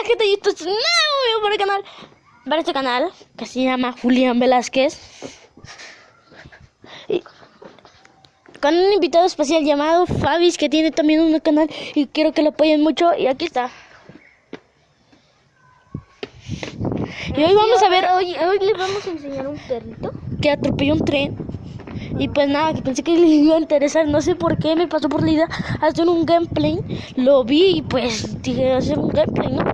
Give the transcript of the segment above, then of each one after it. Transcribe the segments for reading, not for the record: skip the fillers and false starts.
gente, y esto es nuevo video para el canal. Para este canal, que se llama Julián Velázquez. Y con un invitado especial llamado Fabis, que tiene también un canal y quiero que lo apoyen mucho. Y aquí está. Y hoy vamos a ver, hoy les vamos a enseñar un perrito que atropelló un tren. Y pues nada, que pensé que les iba a interesar, no sé por qué me pasó por la idea hacer un gameplay. Lo vi y pues dije hacer un gameplay, ¿no?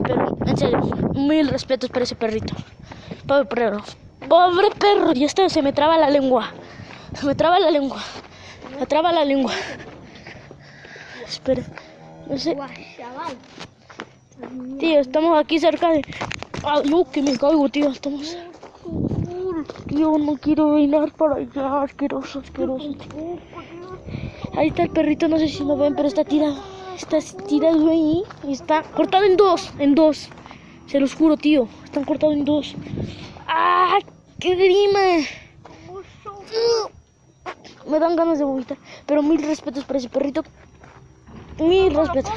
Pero en serio, mil respetos para ese perrito. Pobre perro. Pobre perro. Y esto se me traba la lengua. Se me traba la lengua. Me traba la lengua. Espera. No sé. Tío, estamos aquí cerca de... Ay, no, que me caigo, tío. Estamos... Tío, no quiero bailar para allá. Asqueroso, asqueroso. Ahí está el perrito, no sé si lo ven, pero está tirado. Está tirado ahí. Y está cortado en dos. En dos. Se los juro, tío. Están cortados en dos. ¡Ah! ¡Qué grima! Me dan ganas de vomitar. Pero mil respetos para ese perrito. Mil respetos.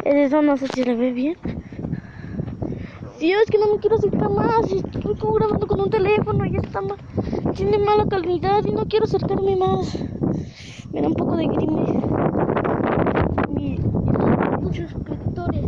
Eso no sé si se ve bien. Tío, es que no me quiero acercar más. Estoy como grabando con un teléfono y está mal. Tiene mala calidad y no quiero acercarme más. Me da un poco de grime. Muchos suscriptores.